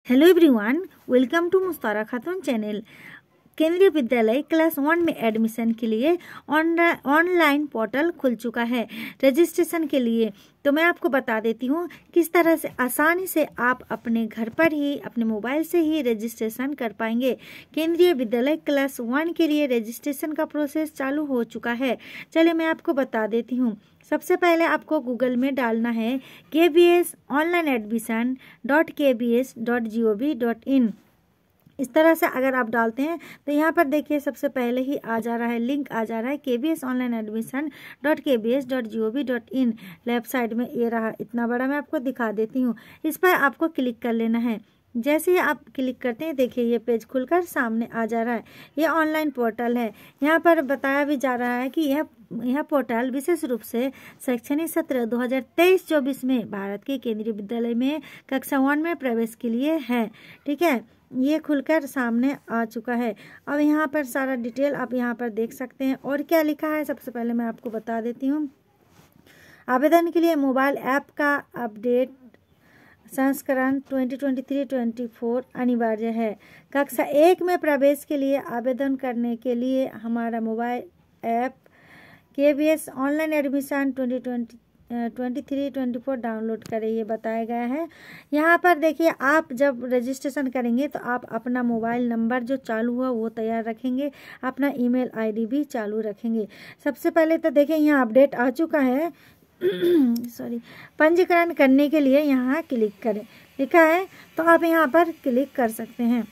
Hello everyone, welcome to मुस्तारा Khatoon channel. केंद्रीय विद्यालय class 1 में एडमिशन के लिए ऑनलाइन पोर्टल खुल चुका है रजिस्ट्रेशन के लिए। तो मैं आपको बता देती हूँ किस तरह से आसानी से आप अपने घर पर ही अपने मोबाइल से ही रजिस्ट्रेशन कर पाएंगे। केंद्रीय विद्यालय क्लास 1 के लिए रजिस्ट्रेशन का प्रोसेस चालू हो चुका है। चलिए मैं आपको बता देती हूँ। सबसे पहले आपको गूगल में डालना है kbsonlineadmission.kbs.gov.in। इस तरह से अगर आप डालते हैं तो यहाँ पर देखिए सबसे पहले ही आ जा रहा है, लिंक आ जा रहा है kbsonlineadmission.kbs.gov.in। लेफ्ट साइड में ये रहा, इतना बड़ा मैं आपको दिखा देती हूँ। इस पर आपको क्लिक कर लेना है। जैसे ही आप क्लिक करते हैं देखिए ये पेज खुलकर सामने आ जा रहा है। ये ऑनलाइन पोर्टल है। यहाँ पर बताया भी जा रहा है कि यह पोर्टल विशेष रूप से शैक्षणिक सत्र 2023-24 में भारत के केंद्रीय विद्यालय में कक्षा 1 में प्रवेश के लिए है। ठीक है, ये खुलकर सामने आ चुका है। अब यहाँ पर सारा डिटेल आप यहाँ पर देख सकते हैं। और क्या लिखा है सबसे पहले मैं आपको बता देती हूँ। आवेदन के लिए मोबाइल ऐप का अपडेट संस्करण 2023-24 अनिवार्य है। कक्षा 1 में प्रवेश के लिए आवेदन करने के लिए हमारा mobile app KBS online admission 2023-24 download करें, ये बताया गया है। यहाँ पर देखिए आप जब रजिस्ट्रेशन करेंगे तो आप अपना मोबाइल नंबर जो चालू हुआ वो तैयार रखेंगे, अपना ईमेल आईडी भी चालू रखेंगे। सबसे पहले तो देखिए यहाँ अपडेट आ चुका है सॉरी। पंजीकरण करने के लिए यहाँ क्लिक करें लिखा है, तो आप यहाँ पर क्लिक कर सकते हैं।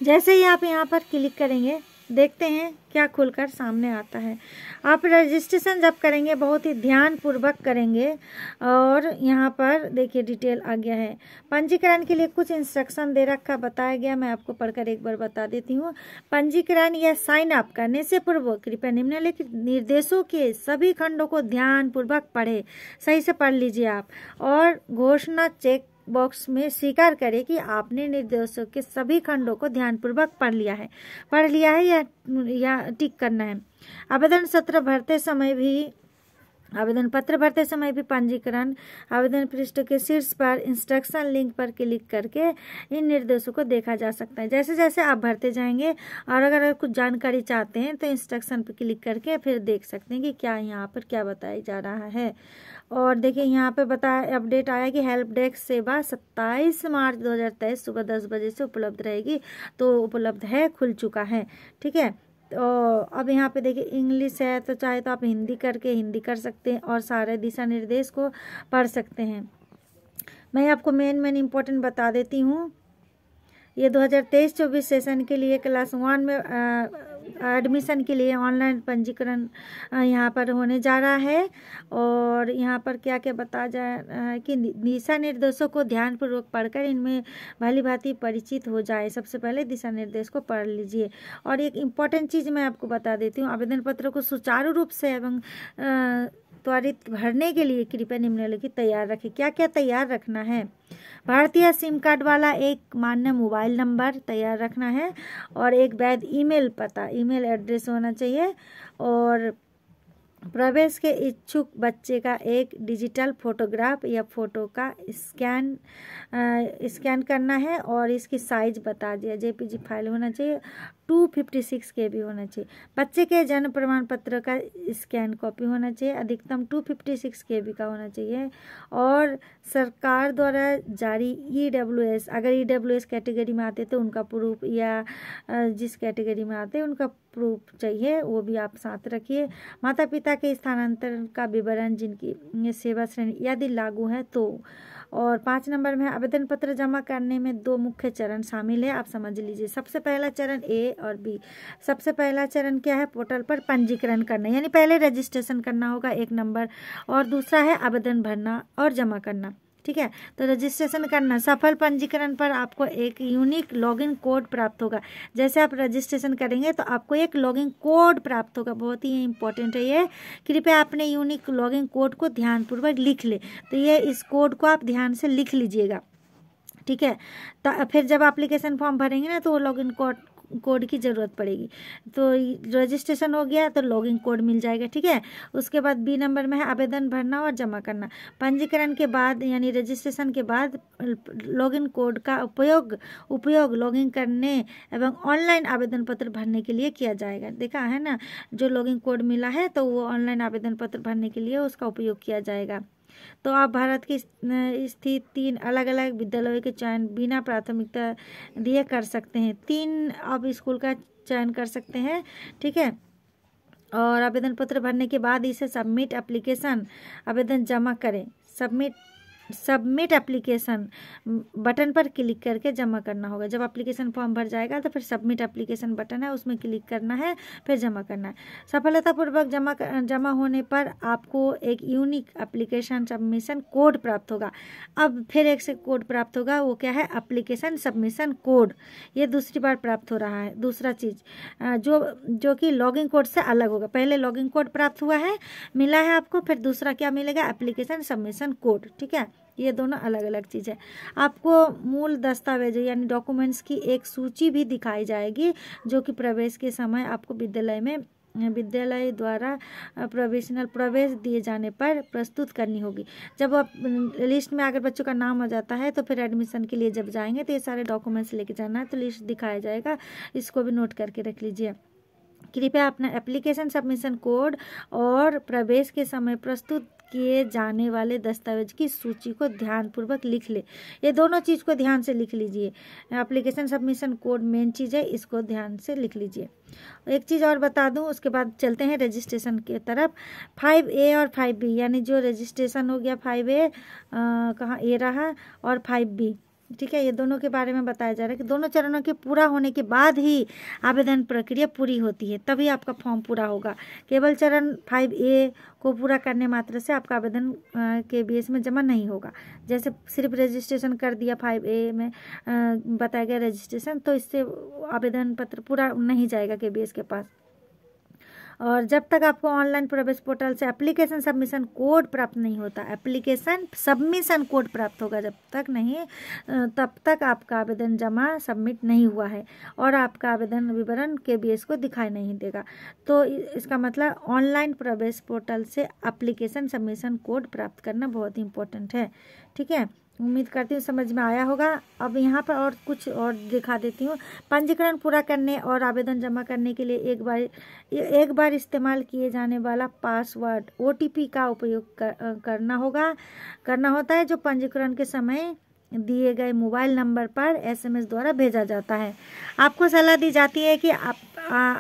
जैसे ही आप यहाँ पर क्लिक करेंगे देखते हैं क्या खुलकर सामने आता है। आप रजिस्ट्रेशन जब करेंगे बहुत ही ध्यान पूर्वक करेंगे। और यहाँ पर देखिए डिटेल आ गया है। पंजीकरण के लिए कुछ इंस्ट्रक्शन दे रखा बताया गया, मैं आपको पढ़कर एक बार बता देती हूँ। पंजीकरण या साइन अप करने से पूर्व कृपया निम्नलिखित निर्देशों के सभी खंडों को ध्यान पूर्वक पढ़े। सही से पढ़ लीजिए आप, और घोषणा चेक बॉक्स में स्वीकार करें कि आपने निर्देशों के सभी खंडों को ध्यानपूर्वक पढ़ लिया है या टिक करना है। आवेदन पत्र भरते समय भी पंजीकरण आवेदन पृष्ठ के शीर्ष पर इंस्ट्रक्शन लिंक पर क्लिक करके इन निर्देशों को देखा जा सकता है। जैसे जैसे आप भरते जाएंगे और अगर कुछ जानकारी चाहते हैं तो इंस्ट्रक्शन पर क्लिक करके फिर देख सकते हैं कि क्या यहाँ पर क्या बताया जा रहा है। और देखिए यहाँ पे अपडेट आया कि हेल्प डेस्क सेवा 27 मार्च 2023 सुबह 10 बजे से उपलब्ध रहेगी। तो उपलब्ध है, खुल चुका है। ठीक है, तो अब यहाँ पे देखिए इंग्लिश है, तो चाहे तो आप हिंदी करके हिंदी कर सकते हैं और सारे दिशा निर्देश को पढ़ सकते हैं। मैं आपको मेन इम्पोर्टेंट बता देती हूँ। ये 2023-24 सेशन के लिए क्लास 1 में एडमिशन के लिए ऑनलाइन पंजीकरण यहाँ पर होने जा रहा है। और यहाँ पर क्या क्या बताया जा रहा है कि दिशा निर्देशों को ध्यानपूर्वक पढ़कर इनमें भली भांति परिचित हो जाए। सबसे पहले दिशा निर्देश को पढ़ लीजिए। और एक इम्पॉर्टेंट चीज़ मैं आपको बता देती हूँ, आवेदन पत्र को सुचारू रूप से एवं त्वरित भरने के लिए कृपया निम्नलिखित तैयार रखें। क्या क्या तैयार रखना है? भारतीय सिम कार्ड वाला एक मान्य मोबाइल नंबर तैयार रखना है, और एक वैध ईमेल एड्रेस होना चाहिए। और प्रवेश के इच्छुक बच्चे का एक डिजिटल फोटोग्राफ या फोटो का स्कैन करना है, और इसकी साइज बता दिया। JPG फाइल होना चाहिए, 256 KB होना चाहिए। बच्चे के जन्म प्रमाण पत्र का स्कैन कॉपी होना चाहिए, अधिकतम 256 KB का होना चाहिए। और सरकार द्वारा जारी EWS, अगर EWS कैटेगरी में आते तो उनका प्रूफ, या जिस कैटेगरी में आते उनका प्रूफ चाहिए, वो भी आप साथ रखिए। माता पिता के स्थानांतरण का विवरण जिनकी सेवा श्रेणी यदि लागू है तो। और 5 नंबर में आवेदन पत्र जमा करने में 2 मुख्य चरण शामिल है, आप समझ लीजिए। सबसे पहला चरण A और B। सबसे पहला चरण क्या है? पोर्टल पर पंजीकरण करना, यानी पहले रजिस्ट्रेशन करना होगा 1 नंबर, और दूसरा है आवेदन भरना और जमा करना। ठीक है, तो रजिस्ट्रेशन करना, सफल पंजीकरण पर आपको एक यूनिक लॉगिन कोड प्राप्त होगा। जैसे आप रजिस्ट्रेशन करेंगे तो आपको एक लॉगिन कोड प्राप्त होगा, बहुत ही इंपॉर्टेंट है ये। कृपया अपने यूनिक लॉगिन कोड को ध्यानपूर्वक लिख ले। तो ये इस कोड को आप ध्यान से लिख लीजिएगा। ठीक है, तो फिर जब एप्लीकेशन फॉर्म भरेंगे ना तो वो लॉगिन कोड की ज़रूरत पड़ेगी। तो रजिस्ट्रेशन हो गया तो लॉगिन कोड मिल जाएगा, ठीक है। उसके बाद बी नंबर में है आवेदन भरना और जमा करना। पंजीकरण के बाद यानी रजिस्ट्रेशन के बाद लॉगिन कोड का उपयोग लॉगिन करने एवं ऑनलाइन आवेदन पत्र भरने के लिए किया जाएगा। देखा है ना, जो लॉगिन कोड मिला है तो वो ऑनलाइन आवेदन पत्र भरने के लिए उसका उपयोग किया जाएगा। तो आप भारत की स्थित 3 अलग अलग विद्यालयों के चयन बिना प्राथमिकता दिए कर सकते हैं। 3 आप स्कूल का चयन कर सकते हैं, ठीक है। और आवेदन पत्र भरने के बाद इसे सबमिट एप्लीकेशन आवेदन जमा करें। सबमिट एप्लीकेशन बटन पर क्लिक करके जमा करना होगा। जब एप्लीकेशन फॉर्म भर जाएगा तो फिर सबमिट एप्लीकेशन बटन है, उसमें क्लिक करना है, फिर जमा करना है। सफलतापूर्वक जमा होने पर आपको एक यूनिक एप्लीकेशन सबमिशन कोड प्राप्त होगा। अब फिर एक से कोड प्राप्त होगा, वो क्या है, एप्लीकेशन सबमिशन कोड। ये दूसरी बार प्राप्त हो रहा है। दूसरा चीज़ जो कि लॉगिन कोड से अलग होगा। पहले लॉगिन कोड प्राप्त हुआ है, मिला है आपको, फिर दूसरा क्या मिलेगा, एप्लीकेशन सबमिशन कोड, ठीक है। ये दोनों अलग अलग चीज़ है। आपको मूल दस्तावेजों यानी डॉक्यूमेंट्स की एक सूची भी दिखाई जाएगी, जो कि प्रवेश के समय आपको विद्यालय द्वारा प्रोविजनल प्रवेश दिए जाने पर प्रस्तुत करनी होगी। जब आप लिस्ट में अगर बच्चों का नाम आ जाता है तो फिर एडमिशन के लिए जब जाएंगे तो ये सारे डॉक्यूमेंट्स लेके जाना है, तो लिस्ट दिखाया जाएगा, इसको भी नोट करके रख लीजिए। कृपया अपना एप्लीकेशन सबमिशन कोड और प्रवेश के समय प्रस्तुत किए जाने वाले दस्तावेज की सूची को ध्यानपूर्वक लिख ले। ये दोनों चीज़ को ध्यान से लिख लीजिए। एप्लीकेशन सबमिशन कोड मेन चीज़ है, इसको ध्यान से लिख लीजिए। एक चीज़ और बता दूं, उसके बाद चलते हैं रजिस्ट्रेशन की तरफ। 5A और 5B यानी जो रजिस्ट्रेशन हो गया 5A कहाँ ए रहा और 5B, ठीक है। ये दोनों के बारे में बताया जा रहा है कि दोनों चरणों के पूरा होने के बाद ही आवेदन प्रक्रिया पूरी होती है, तभी आपका फॉर्म पूरा होगा। केवल चरण 5A को पूरा करने मात्र से आपका आवेदन KBS में जमा नहीं होगा। जैसे सिर्फ रजिस्ट्रेशन कर दिया 5A में बताया गया रजिस्ट्रेशन, तो इससे आवेदन पत्र पूरा नहीं जाएगा KBS के पास। और जब तक आपको ऑनलाइन प्रवेश पोर्टल से एप्लीकेशन सबमिशन कोड प्राप्त नहीं होता, एप्लीकेशन सबमिशन कोड प्राप्त होगा, जब तक नहीं तब तक आपका आवेदन जमा सबमिट नहीं हुआ है और आपका आवेदन विवरण KBS को दिखाई नहीं देगा। तो इसका मतलब ऑनलाइन प्रवेश पोर्टल से एप्लीकेशन सबमिशन कोड प्राप्त करना बहुत ही इम्पोर्टेंट है, ठीक है। उम्मीद करती हूँ समझ में आया होगा। अब यहाँ पर और कुछ और दिखा देती हूँ। पंजीकरण पूरा करने और आवेदन जमा करने के लिए एक बार इस्तेमाल किए जाने वाला पासवर्ड OTP का उपयोग करना होता है, जो पंजीकरण के समय दिए गए मोबाइल नंबर पर SMS द्वारा भेजा जाता है। आपको सलाह दी जाती है कि आप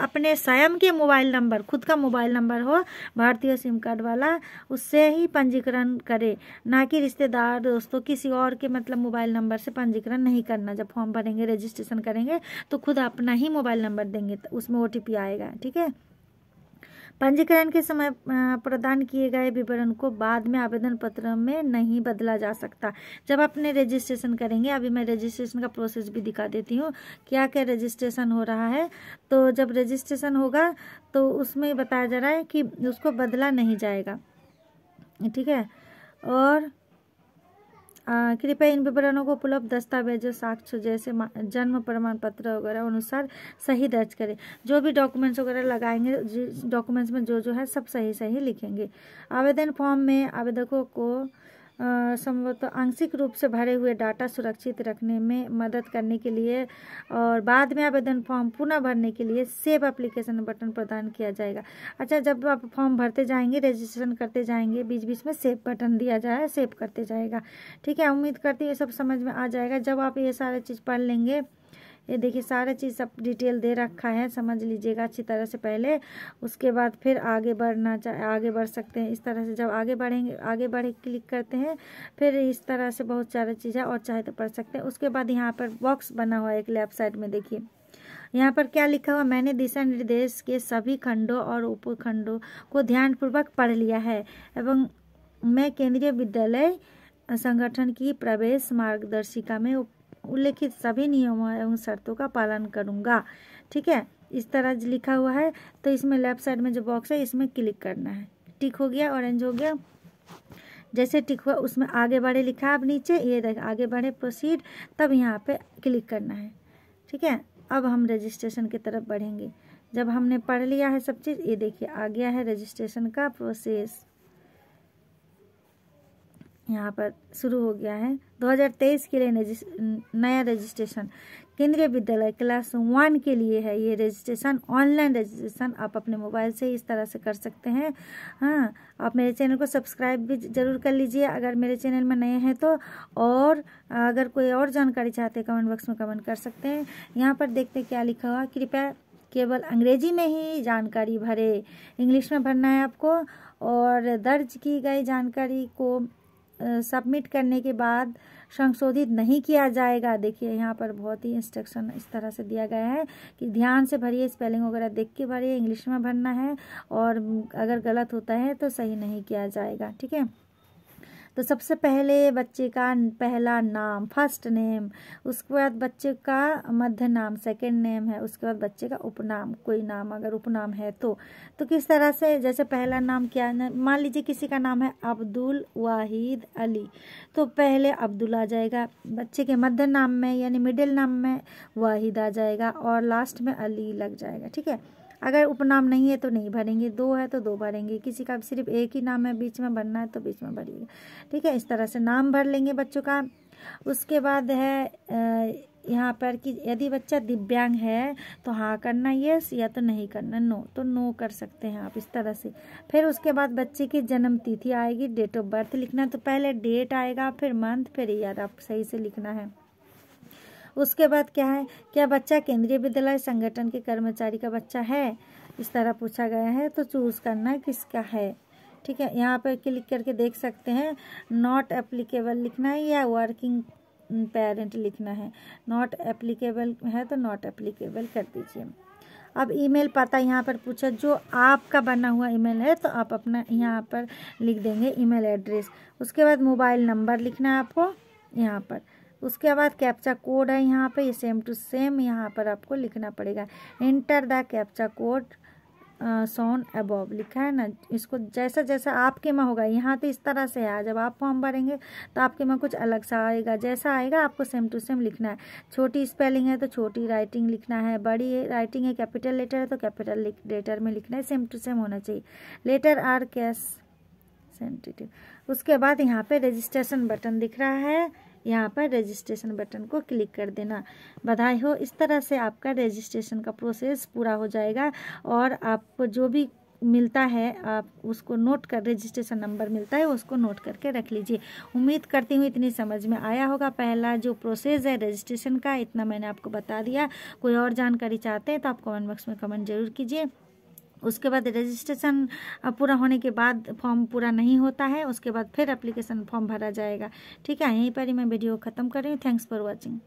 अपने स्वयं के मोबाइल नंबर, खुद का मोबाइल नंबर हो भारतीय सिम कार्ड वाला, उससे ही पंजीकरण करें, ना कि रिश्तेदार दोस्तों किसी और के मतलब मोबाइल नंबर से पंजीकरण नहीं करना। जब फॉर्म भरेंगे रजिस्ट्रेशन करेंगे तो खुद अपना ही मोबाइल नंबर देंगे, तो उसमें OTP आएगा, ठीक है। पंजीकरण के समय प्रदान किए गए विवरण को बाद में आवेदन पत्र में नहीं बदला जा सकता। जब आपने रजिस्ट्रेशन करेंगे, अभी मैं रजिस्ट्रेशन का प्रोसेस भी दिखा देती हूँ, क्या क्या रजिस्ट्रेशन हो रहा है। तो जब रजिस्ट्रेशन होगा तो उसमें बताया जा रहा है कि उसको बदला नहीं जाएगा, ठीक है। और कृपया इन विवरणों को उपलब्ध दस्तावेजों साक्ष्य जैसे जन्म प्रमाण पत्र वगैरह अनुसार सही दर्ज करें। जो भी डॉक्यूमेंट्स वगैरह लगाएंगे, डॉक्यूमेंट्स में जो है सब सही लिखेंगे। आवेदन फॉर्म में आवेदकों को संभवतः आंशिक रूप से भरे हुए डाटा सुरक्षित रखने में मदद करने के लिए और बाद में आवेदन फॉर्म पुनः भरने के लिए सेव एप्लीकेशन बटन प्रदान किया जाएगा। अच्छा, जब आप फॉर्म भरते जाएंगे, रजिस्ट्रेशन करते जाएंगे, बीच बीच में सेव बटन दिया जाए, सेव करते जाएगा, ठीक है। उम्मीद करती हूँ ये सब समझ में आ जाएगा। जब आप ये सारा चीज़ पढ़ लेंगे, ये देखिए सारा चीज़ सब डिटेल दे रखा है, समझ लीजिएगा अच्छी तरह से पहले, उसके बाद फिर आगे बढ़ सकते हैं। इस तरह से जब आगे बढ़े क्लिक करते हैं, फिर इस तरह से बहुत सारी चीज़ें और चाहे तो पढ़ सकते हैं। उसके बाद यहाँ पर बॉक्स बना हुआ है एक लेफ्ट साइड में, देखिए यहाँ पर क्या लिखा हुआ, मैंने दिशा निर्देश के सभी खंडों और उपखंडों को ध्यानपूर्वक पढ़ लिया है एवं मैं केंद्रीय विद्यालय संगठन की प्रवेश मार्गदर्शिका में उल्लेखित सभी नियमों एवं शर्तों का पालन करूंगा, ठीक है। इस तरह लिखा हुआ है। तो इसमें लेफ्ट साइड में जो बॉक्स है इसमें क्लिक करना है। टिक हो गया, ऑरेंज हो गया। जैसे टिक हुआ उसमें आगे बढ़े लिखा है, अब नीचे ये देख आगे बढ़े प्रोसीड, तब यहाँ पे क्लिक करना है, ठीक है। अब हम रजिस्ट्रेशन की तरफ बढ़ेंगे। जब हमने पढ़ लिया है सब चीज़, ये देखिए आ गया है रजिस्ट्रेशन का प्रोसेस, यहाँ पर शुरू हो गया है। 2023 के लिए नया रजिस्ट्रेशन केंद्रीय विद्यालय क्लास 1 के लिए है। ये रजिस्ट्रेशन ऑनलाइन रजिस्ट्रेशन आप अपने मोबाइल से इस तरह से कर सकते हैं। हाँ, आप मेरे चैनल को सब्सक्राइब भी जरूर कर लीजिए अगर मेरे चैनल में नए हैं तो, और अगर कोई और जानकारी चाहते हैं कमेंट बॉक्स में कमेंट कर सकते हैं। यहाँ पर देखते क्या लिखा हुआ, कृपया केवल अंग्रेजी में ही जानकारी भरे, इंग्लिश में भरना है आपको, और दर्ज की गई जानकारी को सबमिट करने के बाद संशोधित नहीं किया जाएगा। देखिए यहाँ पर बहुत ही इंस्ट्रक्शन इस तरह से दिया गया है कि ध्यान से भरिए, स्पेलिंग वगैरह देख के भरिए, इंग्लिश में भरना है, और अगर गलत होता है तो सही नहीं किया जाएगा। ठीक है, तो सबसे पहले बच्चे का पहला नाम, फर्स्ट नेम, उसके बाद बच्चे का मध्य नाम, सेकंड नेम है, उसके बाद बच्चे का उपनाम, कोई नाम अगर उपनाम है तो किस तरह से, जैसे पहला नाम क्या, मान लीजिए किसी का नाम है अब्दुल वाहिद अली, तो पहले अब्दुल आ जाएगा, बच्चे के मध्य नाम में यानी मिडिल नाम में वाहिद आ जाएगा, और लास्ट में अली लग जाएगा। ठीक है, अगर उपनाम नहीं है तो नहीं भरेंगे, 2 है तो 2 भरेंगे, किसी का सिर्फ एक ही नाम है बीच में भरना है तो बीच में भरिएगा। ठीक है, इस तरह से नाम भर लेंगे बच्चों का। उसके बाद है यहाँ पर कि यदि बच्चा दिव्यांग है तो हाँ करना यस, या तो नहीं करना नो, तो नो कर सकते हैं आप इस तरह से। फिर उसके बाद बच्चे की जन्म तिथि आएगी, डेट ऑफ बर्थ लिखना है, तो पहले डेट आएगा, फिर मंथ, फिर ईयर, आप सही से लिखना है। उसके बाद क्या है, क्या बच्चा केंद्रीय विद्यालय संगठन के कर्मचारी का बच्चा है, इस तरह पूछा गया है, तो चूज करना है किसका है। ठीक है, यहाँ पर क्लिक करके देख सकते हैं, नॉट एप्लीकेबल लिखना है या वर्किंग पेरेंट लिखना है। नॉट एप्लीकेबल है तो नॉट एप्लीकेबल कर दीजिए। अब ईमेल पता यहाँ पर पूछा, जो आपका बना हुआ ईमेल है तो आप अपना यहाँ पर लिख देंगे ईमेल एड्रेस। उसके बाद मोबाइल नंबर लिखना है आपको यहाँ पर। उसके बाद कैप्चा कोड है यहाँ पे, ये सेम टू सेम यहाँ पर आपको लिखना पड़ेगा। Enter the captcha code shown above लिखा है ना, इसको जैसा जैसा आपके में होगा, यहाँ तो इस तरह से है, जब आप फॉर्म भरेंगे तो आपके में कुछ अलग सा आएगा, जैसा आएगा आपको सेम टू सेम लिखना है। छोटी स्पेलिंग है तो छोटी राइटिंग लिखना है, बड़ी राइटिंग है कैपिटल लेटर है तो कैपिटल लेटर में लिखना है, सेम टू सेम होना चाहिए। Letter are case sensitive. उसके बाद यहाँ पे रजिस्ट्रेशन बटन दिख रहा है, यहाँ पर रजिस्ट्रेशन बटन को क्लिक कर देना। बधाई हो, इस तरह से आपका रजिस्ट्रेशन का प्रोसेस पूरा हो जाएगा, और आपको जो भी मिलता है आप उसको नोट कर, रजिस्ट्रेशन नंबर मिलता है उसको नोट करके रख लीजिए। उम्मीद करती हूँ इतनी समझ में आया होगा। पहला जो प्रोसेस है रजिस्ट्रेशन का, इतना मैंने आपको बता दिया। कोई और जानकारी चाहते हैं तो आप कमेंट बॉक्स में कमेंट जरूर कीजिए। उसके बाद रजिस्ट्रेशन पूरा होने के बाद फॉर्म पूरा नहीं होता है, उसके बाद फिर एप्लीकेशन फॉर्म भरा जाएगा। ठीक है, यहीं पर ही मैं वीडियो ख़त्म कर रही हूँ। Thanks for watching.